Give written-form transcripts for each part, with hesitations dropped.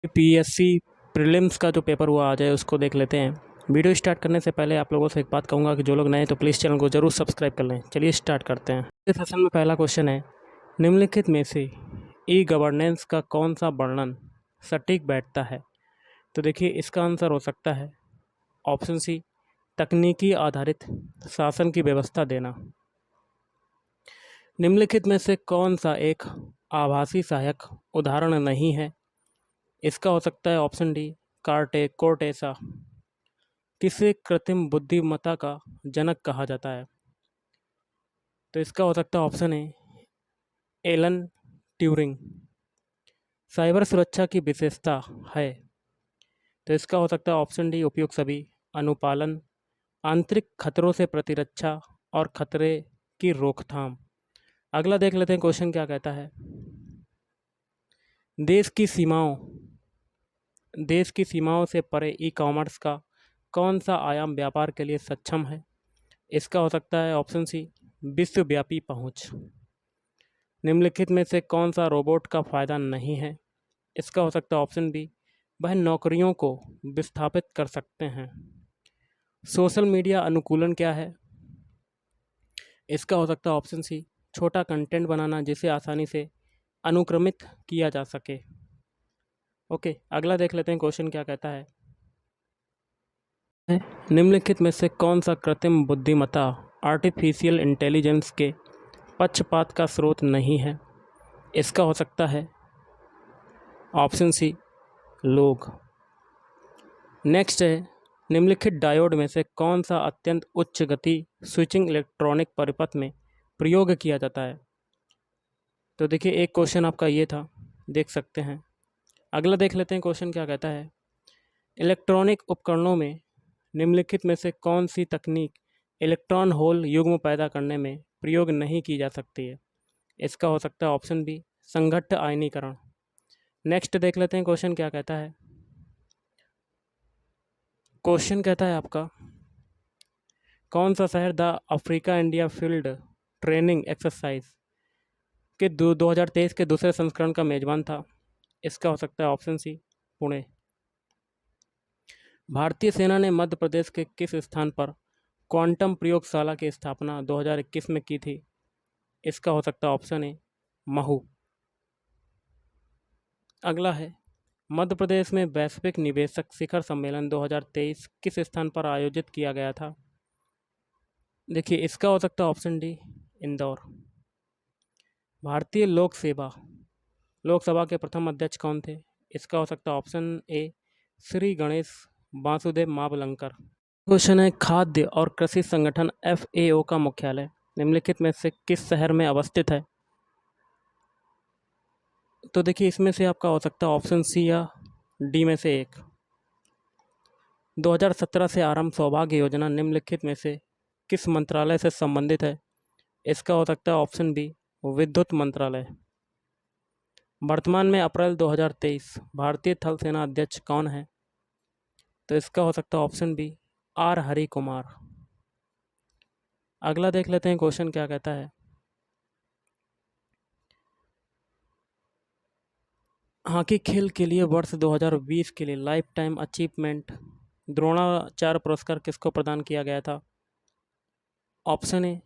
PSC prelims का जो paper हुआ आ जाए उसको देख लेते हैं। वीडियो स्टार्ट करने से पहले आप लोगों से एक बात कहूँगा कि जो लोग नए हैं तो प्लीज़ चैनल को ज़रूर सब्सक्राइब कर लें। चलिए स्टार्ट करते हैं। इस सेशन में पहला क्वेश्चन है, निम्नलिखित में से ई गवर्नेंस का कौन सा वर्णन सटीक बैठता है? तो देखिए इसका आंसर हो सकता है ऑप्शन सी, तकनीकी आधारित शासन की व्यवस्था देना। निम्नलिखित में से कौन सा एक आभासी सहायक उदाहरण नहीं है? इसका हो सकता है ऑप्शन डी, कोर्टेसा। किसे कृत्रिम बुद्धिमत्ता का जनक कहा जाता है? तो इसका हो सकता है option A, Alan Turing. Cyber सुरक्षा की विशेषता है, तो इसका हो सकता है ऑप्शन डी, उपयुक्त सभी। अनुपालन, आंतरिक खतरों से प्रतिरक्षा और खतरे की रोकथाम। अगला देख लेते हैं क्वेश्चन क्या कहता है। देश की सीमाओं से परे ई कॉमर्स का कौन सा आयाम व्यापार के लिए सक्षम है? इसका हो सकता है ऑप्शन सी, विश्वव्यापी पहुंच। निम्नलिखित में से कौन सा रोबोट का फायदा नहीं है? इसका हो सकता है ऑप्शन बी, वह नौकरियों को विस्थापित कर सकते हैं। सोशल मीडिया अनुकूलन क्या है? इसका हो सकता है ऑप्शन सी, छोटा कंटेंट बनाना जिसे आसानी से अनुक्रमित किया जा सके। ओके, अगला देख लेते हैं क्वेश्चन क्या कहता है। निम्नलिखित में से कौन सा कृत्रिम बुद्धिमत्ता आर्टिफिशियल इंटेलिजेंस के पक्षपात का स्रोत नहीं है? इसका हो सकता है ऑप्शन सी, लोग। नेक्स्ट है, निम्नलिखित डायोड में से कौन सा अत्यंत उच्च गति स्विचिंग इलेक्ट्रॉनिक परिपथ में प्रयोग किया जाता है? तो देखिए एक क्वेश्चन आपका ये था, देख सकते हैं। अगला देख लेते हैं क्वेश्चन क्या कहता है। इलेक्ट्रॉनिक उपकरणों में निम्नलिखित में से कौन सी तकनीक इलेक्ट्रॉन होल युग्म पैदा करने में प्रयोग नहीं की जा सकती है? इसका हो सकता है ऑप्शन बी, संघट्ट आयनीकरण। नेक्स्ट देख लेते हैं क्वेश्चन क्या कहता है। क्वेश्चन कहता है आपका, कौन सा शहर the Africa India field training exercise के 2023 के दूसरे संस्करण का मेजबान था? इसका हो सकता है ऑप्शन सी, पुणे। भारतीय सेना ने मध्य प्रदेश के किस स्थान पर क्वांटम प्रयोगशाला की स्थापना 2021 में की थी? इसका हो सकता है ऑप्शन ए, महू। अगला है, मध्य प्रदेश में वैश्विक निवेशक शिखर सम्मेलन 2023 किस स्थान पर आयोजित किया गया था? देखिए इसका हो सकता है ऑप्शन डी, इंदौर। भारतीय लोकसभा के प्रथम अध्यक्ष कौन थे? इसका हो सकता है option A, Shri Ganesh Vasudev Mavalankar. Question है, खाद्य और कृषि संगठन FAO का मुख्यालय निम्नलिखित में से किस शहर में अवस्थित है? तो देखिए इसमें से आपका हो सकता है ऑप्शन सी या डी में से एक। 2017 से आरंभ सौभाग्य योजना निम्नलिखित में से किस मंत्रालय से संबंधित है? इसका हो सकता है ऑप्शन बी, विद्युत मंत्रालय। वर्तमान में अप्रैल 2023 भारतीय थल सेना अध्यक्ष कौन है? तो इसका हो सकता है option B, R Hari Kumar. अगला देख लेते हैं क्वेश्चन क्या कहता है। हॉकी खेल के लिए वर्ष 2020 के लिए लाइफ टाइम अचीवमेंट द्रोणाचार्य पुरस्कार किसको प्रदान किया गया था? Option A,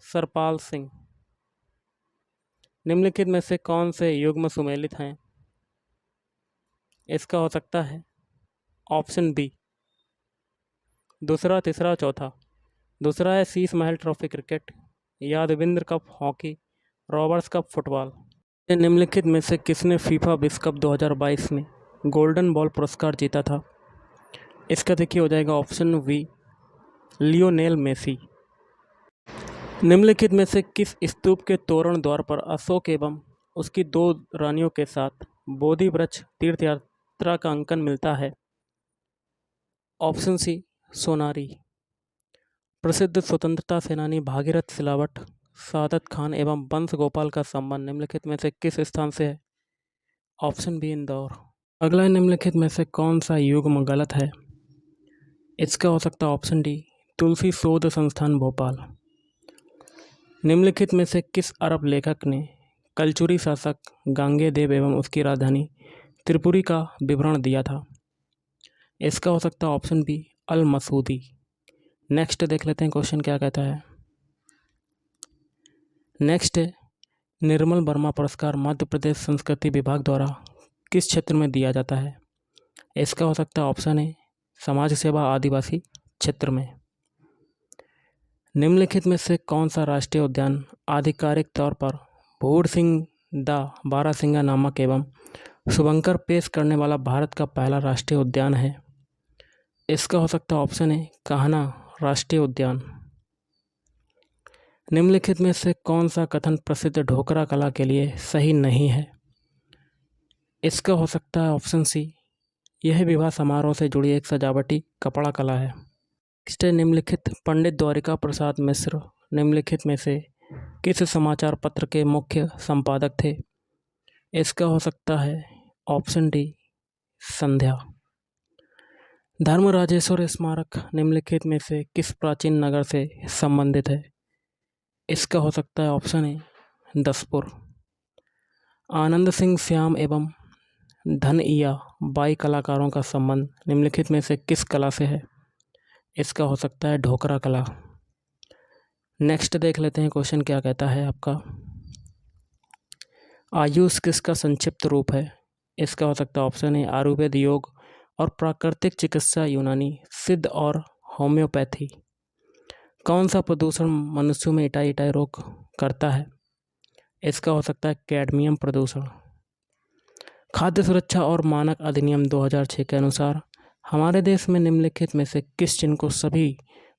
Sarpal Singh. निम्नलिखित में से कौन से युग्म सुमेलित हैं? इसका हो सकता है ऑप्शन बी, दूसरा, तीसरा, चौथा। दूसरा है Sheesh Mahal trophy cricket, Yadavindra cup hockey, Roberts cup football. निम्नलिखित में से किसने फीफा विश्व कप 2022 में गोल्डन बॉल पुरस्कार जीता था? इसका देखिए हो जाएगा ऑप्शन वी, लियोनेल मेसी। निम्नलिखित में से किस स्तूप के तोरण द्वार पर अशोक एवं उसकी 2 रानियों के साथ बोधि वृक्ष तीर्थ यात्रा का अंकन मिलता है? Option C, Sonari. प्रसिद्ध स्वतंत्रता सेनानी भागीरथ सिलावट, सादत खान एवं वंश गोपाल का संबंध निम्नलिखित में से किस स्थान से है? Option B, Indore. अगला निम्नलिखित में से कौन सा युग्म गलत है? इसका हो सकता है ऑप्शन डी, तुलसी शोध संस्थान भोपाल। निम्नलिखित में से किस अरब लेखक ने कलचुरी शासक गांगेय देव एवं उसकी राजधानी त्रिपुरी का विवरण दिया था? इसका हो सकता है option B L Masoodi. Next देख लेते हैं क्वेश्चन क्या कहता है। नेक्स्ट है, निर्मल वर्मा पुरस्कार मध्य प्रदेश संस्कृति विभाग द्वारा किस क्षेत्र में दिया जाता है? इसका हो सकता है ऑप्शन ए समाज सेवा आदिवासी क्षेत्र में। निम्नलिखित में से कौन सा राष्ट्रीय उद्यान आधिकारिक तौर पर भूर सिंह दा बारासिंगा नामक एवं शुभंकर पेश करने वाला भारत का पहला राष्ट्रीय उद्यान है? इसका हो सकता है ऑप्शन ए कान्हा राष्ट्रीय उद्यान। निम्नलिखित में से कौन सा कथन प्रसिद्ध ढोकरा कला के लिए सही नहीं है? इसका हो सकता है ऑप्शन सी यह विवाह समारोह से जुड़ी एक सजावटी कपड़ा कला है। नेक्स्ट है, निम्नलिखित पंडित द्वारिका प्रसाद मिश्र निम्नलिखित में से किस समाचार पत्र के मुख्य संपादक थे? इसका हो सकता है ऑप्शन डी संध्या। धर्मराजेश्वर स्मारक निम्नलिखित में से किस प्राचीन नगर से संबंधित है? इसका हो सकता है ऑप्शन ए दसपुर। आनंद सिंह श्याम एवं धनइया बाई कलाकारों का संबंध निम्नलिखित में से किस कला से है? इसका हो सकता है ढोकरा कला। नेक्स्ट देख लेते हैं क्वेश्चन क्या कहता है आपका। आयुष किसका संक्षिप्त रूप है? इसका हो सकता है ऑप्शन ए आयुर्वेद, योग और प्राकृतिक चिकित्सा, यूनानी, सिद्ध और होम्योपैथी। कौन सा प्रदूषण मनुष्यों में इटाई रोग करता है? इसका हो सकता है कैडमियम प्रदूषण। खाद्य सुरक्षा और मानक अधिनियम 2006 के अनुसार हमारे देश में निम्नलिखित में से किस चिन्ह को सभी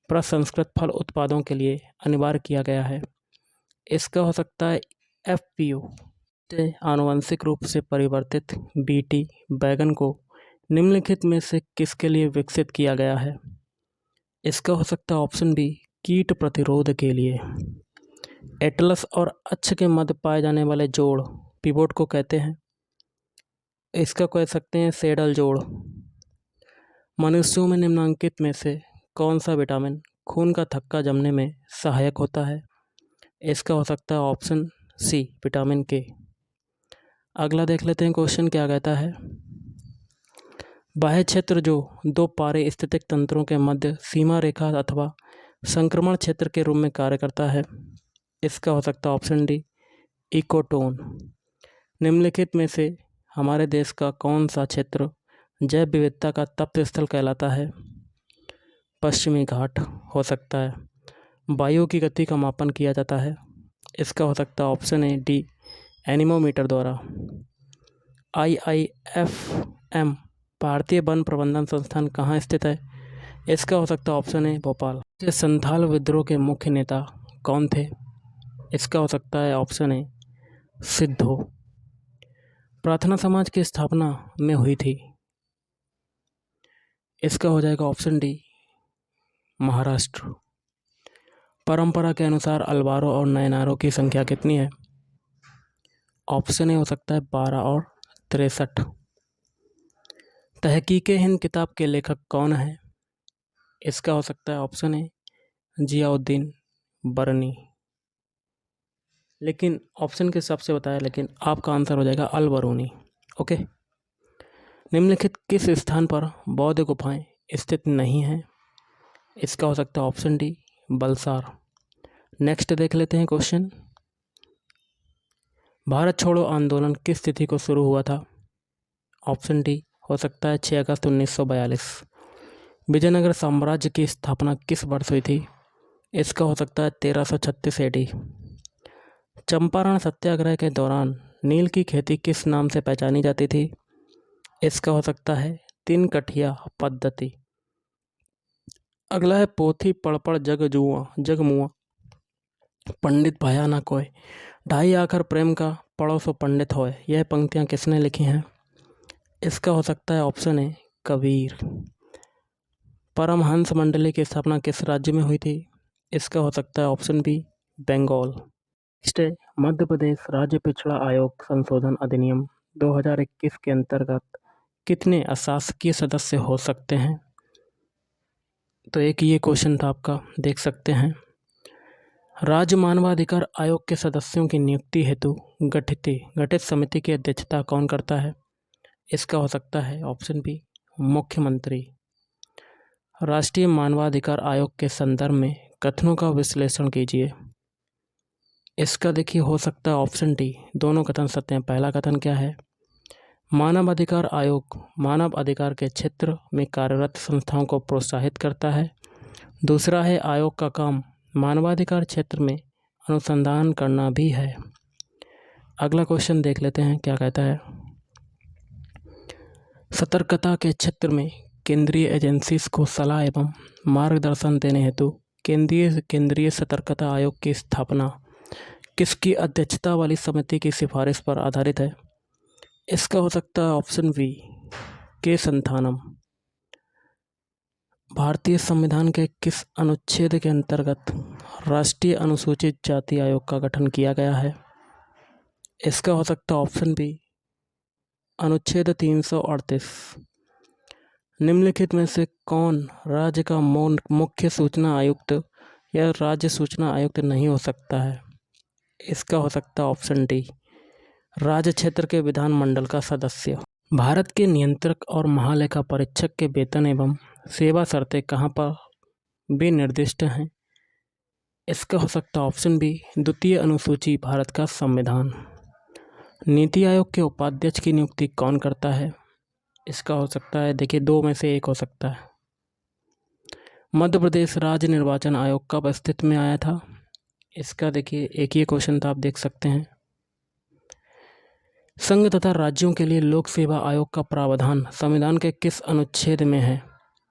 प्रसंस्कृत फल उत्पादों के लिए अनिवार्य किया गया है? इसका हो सकता है FPO। आनुवंशिक रूप से परिवर्तित BT बैगन को निम्नलिखित में से किसके लिए विकसित किया गया है? इसका हो सकता है ऑप्शन बी कीट प्रतिरोध के लिए। एटलस और अक्ष के मध्य पाए जाने वाले जोड़ पिवोट को कहते हैं। इसका कह सकते हैं सैडल जोड़। मनुष्यों में निम्नलिखित में से कौन सा विटामिन खून का थक्का जमने में सहायक होता है? इसका हो सकता है ऑप्शन सी विटामिन के। अगला देख लेते हैं क्वेश्चन क्या कहता है। बाह्य क्षेत्र जो दो पारे स्थितिक तंत्रों के मध्य सीमा रेखा अथवा संक्रमण क्षेत्र के रूप में कार्य करता है। इसका हो सकता है ऑप्शन डी इकोटोन। निम्नलिखित में से हमारे देश का कौन सा क्षेत्र जैव विविधता का तप्त स्थल कहलाता है? पश्चिमी घाट हो सकता है। वायु की गति का मापन किया जाता है। इसका हो सकता है ऑप्शन ए डी एनीमोमीटर द्वारा। IIFM भारतीय वन प्रबंधन संस्थान कहाँ स्थित है? इसका हो सकता है ऑप्शन ए भोपाल। संथाल विद्रोह के मुख्य नेता कौन थे? इसका हो सकता है ऑप्शन ए सिद्धो। प्रार्थना समाज की स्थापना में हुई थी। इसका हो जाएगा ऑप्शन डी महाराष्ट्र। परंपरा के अनुसार अलवारों और नयनारों की संख्या कितनी है? ऑप्शन ए हो सकता है 12 और 63। तहकीके हिंद किताब के लेखक कौन है? इसका हो सकता है ऑप्शन ए जियाउद्दीन बरनी। लेकिन ऑप्शन के हिसाब से बताया, लेकिन आपका आंसर हो जाएगा अल बरूनी। ओके। निम्नलिखित किस स्थान पर बौद्ध गुफाएं स्थित नहीं हैं? इसका हो सकता है ऑप्शन डी बलसार। नेक्स्ट देख लेते हैं क्वेश्चन। भारत छोड़ो आंदोलन किस तिथि को शुरू हुआ था? ऑप्शन डी हो सकता है 6 अगस्त 1942। विजयनगर साम्राज्य की स्थापना किस वर्ष हुई थी? इसका हो सकता है 1336 AD। चंपारण सत्याग्रह के दौरान नील की खेती किस नाम से पहचानी जाती थी? इसका हो सकता है 3 कठिया पद्धति। अगला है पोथी पड़पड़ जगमुआ पंडित भया ना कोय, ढाई आखर प्रेम का पड़ो सो पंडित होय। यह पंक्तियाँ किसने लिखी हैं? इसका हो सकता है ऑप्शन ए कबीर। परमहंस मंडली की स्थापना किस राज्य में हुई थी? इसका हो सकता है ऑप्शन बी बंगाल। नेक्स्ट है मध्य प्रदेश राज्य पिछड़ा आयोग संशोधन अधिनियम 2021 के अंतर्गत कितने अशासकीय सदस्य हो सकते हैं? तो एक ये क्वेश्चन था आपका, देख सकते हैं। राज्य मानवाधिकार आयोग के सदस्यों की नियुक्ति हेतु गठित समिति की अध्यक्षता कौन करता है? इसका हो सकता है ऑप्शन बी मुख्यमंत्री। राष्ट्रीय मानवाधिकार आयोग के संदर्भ में कथनों का विश्लेषण कीजिए। इसका देखिए हो सकता है ऑप्शन डी दोनों कथन सत्य हैं। पहला कथन क्या है? मानव अधिकार आयोग मानव अधिकार के क्षेत्र में कार्यरत संस्थाओं को प्रोत्साहित करता है। दूसरा है आयोग का काम मानवाधिकार क्षेत्र में अनुसंधान करना भी है। अगला क्वेश्चन देख लेते हैं क्या कहता है। सतर्कता के क्षेत्र में केंद्रीय एजेंसीज को सलाह एवं मार्गदर्शन देने हेतु केंद्रीय सतर्कता आयोग की स्थापना किसकी अध्यक्षता वाली समिति की सिफारिश पर आधारित है? इसका हो सकता है ऑप्शन बी के संथानम। भारतीय संविधान के किस अनुच्छेद के अंतर्गत राष्ट्रीय अनुसूचित जाति आयोग का गठन किया गया है? इसका हो सकता है ऑप्शन बी अनुच्छेद 338। निम्नलिखित में से कौन राज्य का मुख्य सूचना आयुक्त या राज्य सूचना आयुक्त नहीं हो सकता है? इसका हो सकता है ऑप्शन डी राज्य क्षेत्र के विधानमंडल का सदस्य। भारत के नियंत्रक और महालेखा परीक्षक के वेतन एवं सेवा शर्तें कहाँ पर भी निर्दिष्ट हैं? इसका हो सकता है ऑप्शन बी द्वितीय अनुसूची भारत का संविधान। नीति आयोग के उपाध्यक्ष की नियुक्ति कौन करता है? इसका हो सकता है देखिए दो में से एक हो सकता है। मध्य प्रदेश राज्य निर्वाचन आयोग कब अस्तित्व में आया था? इसका देखिए एक ही क्वेश्चन था, आप देख सकते हैं। संघ तथा राज्यों के लिए लोक सेवा आयोग का प्रावधान संविधान के किस अनुच्छेद में है?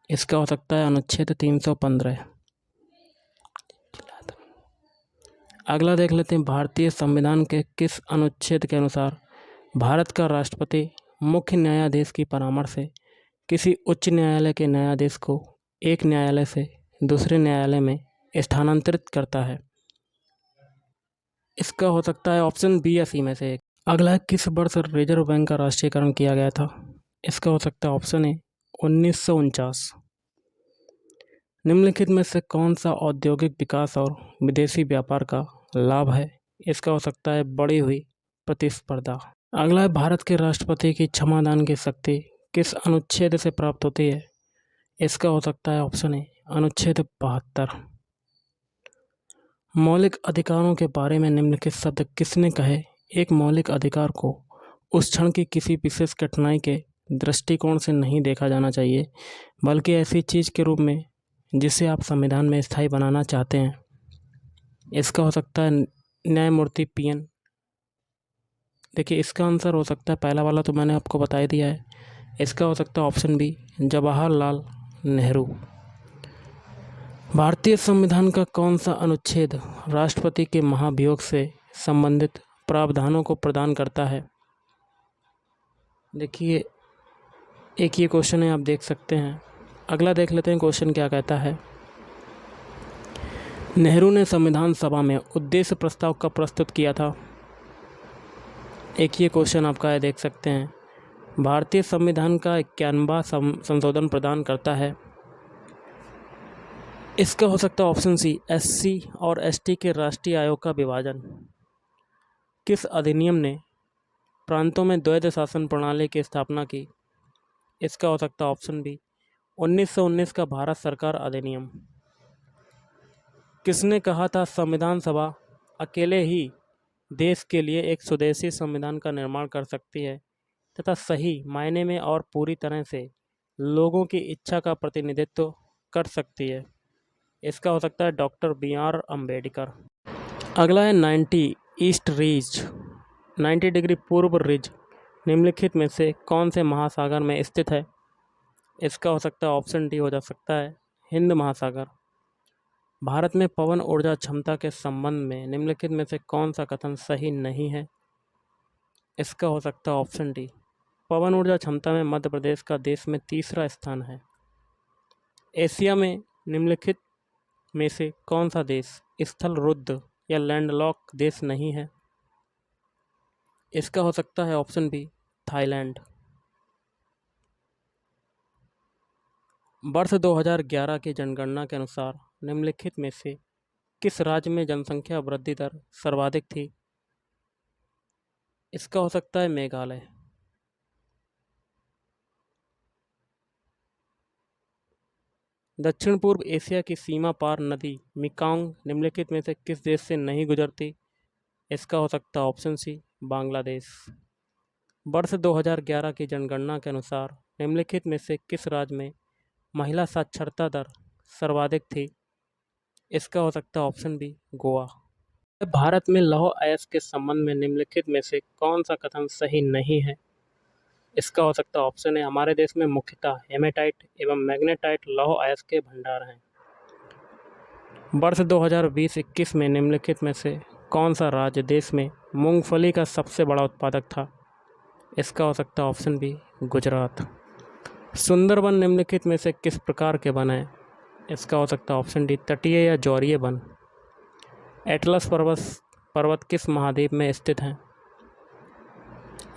इसका हो सकता है अनुच्छेद 315। अगला देख लेते हैं भारतीय संविधान के किस अनुच्छेद के अनुसार भारत का राष्ट्रपति मुख्य न्यायाधीश की परामर्श से किसी उच्च न्यायालय के न्यायाधीश को एक न्यायालय से दूसरे न्यायालय में स्थानांतरित करता है? इसका हो सकता है ऑप्शन बी या सी में से एक। अगला किस वर्ष रिजर्व बैंक का राष्ट्रीयकरण किया गया था? इसका हो सकता है ऑप्शन ए 1949। निम्नलिखित में से कौन सा औद्योगिक विकास और विदेशी व्यापार का लाभ है? इसका हो सकता है बढ़ी हुई प्रतिस्पर्धा। अगला है भारत के राष्ट्रपति की क्षमादान की शक्ति किस अनुच्छेद से प्राप्त होती है? इसका हो सकता है ऑप्शन ए अनुच्छेद 72। मौलिक अधिकारों के बारे में निम्नलिखित शब्द किसने कहे? एक मौलिक अधिकार को उस क्षण की किसी विशेष कठिनाई के दृष्टिकोण से नहीं देखा जाना चाहिए, बल्कि ऐसी चीज़ के रूप में जिसे आप संविधान में स्थायी बनाना चाहते हैं। इसका हो सकता है न्यायमूर्ति PN। देखिए इसका आंसर हो सकता है पहला वाला तो मैंने आपको बता ही दिया है। इसका हो सकता है ऑप्शन बी जवाहरलाल नेहरू। भारतीय संविधान का कौन सा अनुच्छेद राष्ट्रपति के महाभियोग से संबंधित प्रावधानों को प्रदान करता है? देखिए एक ये क्वेश्चन है, आप देख सकते हैं। अगला देख लेते हैं क्वेश्चन क्या कहता है। नेहरू ने संविधान सभा में उद्देश्य प्रस्ताव कब प्रस्तुत किया था? एक ये क्वेश्चन आपका है, देख सकते हैं। भारतीय संविधान का 91वां संशोधन प्रदान करता है। इसका हो सकता है ऑप्शन सी SC और ST के राष्ट्रीय आयोग का विभाजन। किस अधिनियम ने प्रांतों में द्वैध शासन प्रणाली की स्थापना की? इसका हो सकता है ऑप्शन बी 1919 का भारत सरकार अधिनियम। किसने कहा था संविधान सभा अकेले ही देश के लिए एक स्वदेशी संविधान का निर्माण कर सकती है तथा सही मायने में और पूरी तरह से लोगों की इच्छा का प्रतिनिधित्व कर सकती है? इसका हो सकता है डॉक्टर BR अम्बेडकर। अगला है 90 ईस्ट रिज 90 डिग्री पूर्व रिज निम्नलिखित में से कौन से महासागर में स्थित है? इसका हो सकता है ऑप्शन डी हो जा सकता है हिंद महासागर। भारत में पवन ऊर्जा क्षमता के संबंध में निम्नलिखित में से कौन सा कथन सही नहीं है? इसका हो सकता है ऑप्शन डी पवन ऊर्जा क्षमता में मध्य प्रदेश का देश में तीसरा स्थान है। एशिया में निम्नलिखित में से कौन सा देश स्थल रुद्ध या लैंडलॉक देश नहीं है? इसका हो सकता है ऑप्शन बी थाईलैंड। वर्ष 2011 की जनगणना के अनुसार निम्नलिखित में से किस राज्य में जनसंख्या वृद्धि दर सर्वाधिक थी? इसका हो सकता है मेघालय। दक्षिण पूर्व एशिया की सीमा पार नदी मेकॉन्ग निम्नलिखित में से किस देश से नहीं गुजरती? इसका हो सकता है ऑप्शन सी बांग्लादेश। वर्ष 2011 की जनगणना के अनुसार निम्नलिखित में से किस राज्य में महिला साक्षरता दर सर्वाधिक थी? इसका हो सकता है ऑप्शन बी गोवा। भारत में लौह अयस्क के संबंध में निम्नलिखित में से कौन सा कथन सही नहीं है? इसका हो सकता है ऑप्शन है हमारे देश में मुख्यतः हेमेटाइट एवं मैग्नेटाइट लौह अयस्क के भंडार हैं। वर्ष 2020-21 में निम्नलिखित में से कौन सा राज्य देश में मूंगफली का सबसे बड़ा उत्पादक था? इसका हो सकता है ऑप्शन बी गुजरात। सुंदरबन निम्नलिखित में से किस प्रकार के वन हैं? इसका हो सकता है ऑप्शन डी तटीय या ज्वारीय वन। एटलस पर्वत किस महाद्वीप में स्थित हैं?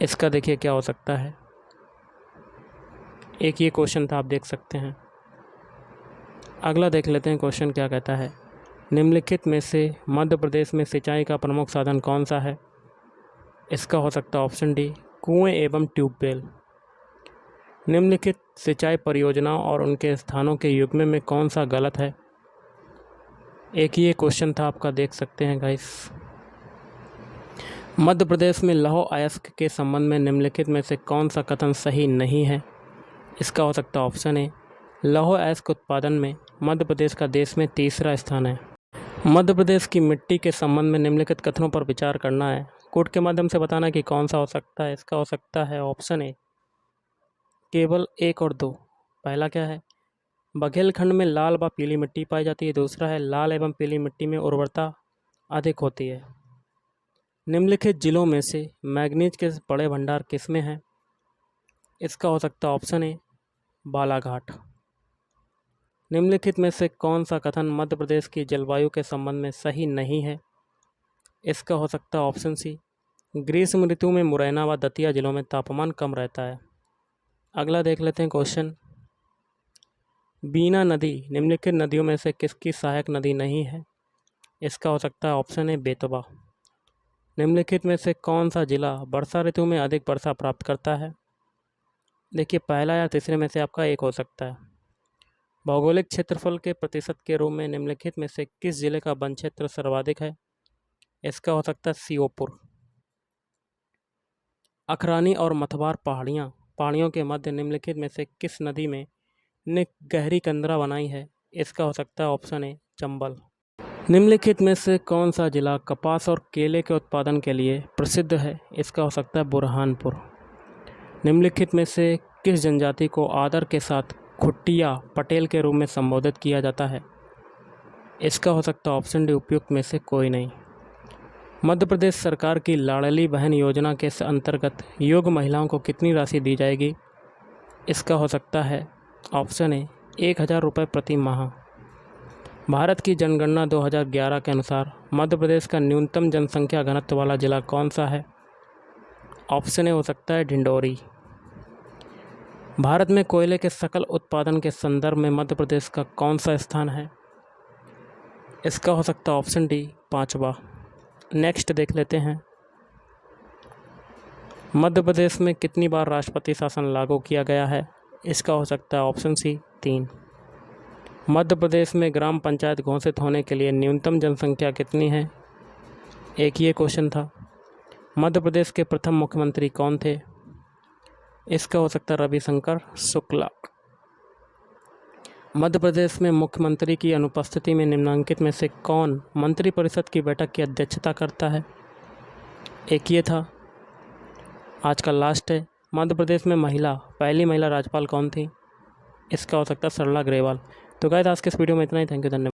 इसका देखिए क्या हो सकता है। एक ये क्वेश्चन था, आप देख सकते हैं। अगला देख लेते हैं क्वेश्चन क्या कहता है। निम्नलिखित में से मध्य प्रदेश में सिंचाई का प्रमुख साधन कौन सा है? इसका हो सकता है ऑप्शन डी कुएं एवं ट्यूबवेल। निम्नलिखित सिंचाई परियोजनाओं और उनके स्थानों के युग्म में कौन सा गलत है? एक ये क्वेश्चन था, आपका देख सकते हैं गाइस। मध्य प्रदेश में लौह अयस्क के संबंध में निम्नलिखित में से कौन सा कथन सही नहीं है? इसका हो सकता है ऑप्शन ए लौह अयस्क उत्पादन में मध्य प्रदेश का देश में तीसरा स्थान है। मध्य प्रदेश की मिट्टी के संबंध में निम्नलिखित कथनों पर विचार करना है। कोड के माध्यम से बताना कि कौन सा हो सकता है। इसका हो सकता है ऑप्शन ए केवल 1 और 2। पहला क्या है, बघेलखंड में लाल व पीली मिट्टी पाई जाती है। दूसरा है लाल एवं पीली मिट्टी में उर्वरता अधिक होती है। निम्नलिखित जिलों में से मैग्नीज के बड़े भंडार किसमें हैं? इसका हो सकता है ऑप्शन ए बालाघाट। निम्नलिखित में से कौन सा कथन मध्य प्रदेश की जलवायु के संबंध में सही नहीं है? इसका हो सकता है ऑप्शन सी ग्रीष्म ऋतु में मुरैना व दतिया जिलों में तापमान कम रहता है। अगला देख लेते हैं क्वेश्चन। बीना नदी निम्नलिखित नदियों में से किसकी सहायक नदी नहीं है? इसका हो सकता है ऑप्शन ए बेतवा। निम्नलिखित में से कौन सा जिला वर्षा ऋतु में अधिक वर्षा प्राप्त करता है? देखिए पहला या तीसरे में से आपका एक हो सकता है। भौगोलिक क्षेत्रफल के प्रतिशत के रूप में निम्नलिखित में से किस जिले का वन क्षेत्र सर्वाधिक है? इसका हो सकता है श्योपुर। अखरानी और मथबार पहाड़ियों के मध्य निम्नलिखित में से किस नदी में ने गहरी कंदरा बनाई है? इसका हो सकता है ऑप्शन ए चंबल। निम्नलिखित में से कौन सा जिला कपास और केले के उत्पादन के लिए प्रसिद्ध है? इसका हो सकता है बुरहानपुर। निम्नलिखित में से किस जनजाति को आदर के साथ खुट्टिया पटेल के रूप में संबोधित किया जाता है? इसका हो सकता है ऑप्शन डी उपयुक्त में से कोई नहीं। मध्य प्रदेश सरकार की लाडली बहन योजना के अंतर्गत योग्य महिलाओं को कितनी राशि दी जाएगी? इसका हो सकता है ऑप्शन ए 1000 रुपये प्रति माह। भारत की जनगणना 2011 के अनुसार मध्य प्रदेश का न्यूनतम जनसंख्या घनत्व वाला जिला कौन सा है? ऑप्शन ए हो सकता है ढिंडोरी। भारत में कोयले के सकल उत्पादन के संदर्भ में मध्य प्रदेश का कौन सा स्थान है? इसका हो सकता है ऑप्शन डी 5वां। नेक्स्ट देख लेते हैं। मध्य प्रदेश में कितनी बार राष्ट्रपति शासन लागू किया गया है? इसका हो सकता है ऑप्शन सी 3। मध्य प्रदेश में ग्राम पंचायत घोषित होने के लिए न्यूनतम जनसंख्या कितनी है? एक ये क्वेश्चन था। मध्य प्रदेश के प्रथम मुख्यमंत्री कौन थे? इसका हो सकता है रविशंकर शुक्ला। मध्य प्रदेश में मुख्यमंत्री की अनुपस्थिति में निम्नलिखित में से कौन मंत्रिपरिषद की बैठक की अध्यक्षता करता है? एक ये था। आज का लास्ट है। मध्य प्रदेश में पहली महिला राज्यपाल कौन थी? इसका हो सकता है सरला ग्रेवाल। तो गाइस आज के इस वीडियो में इतना ही। थैंक यू, धन्यवाद।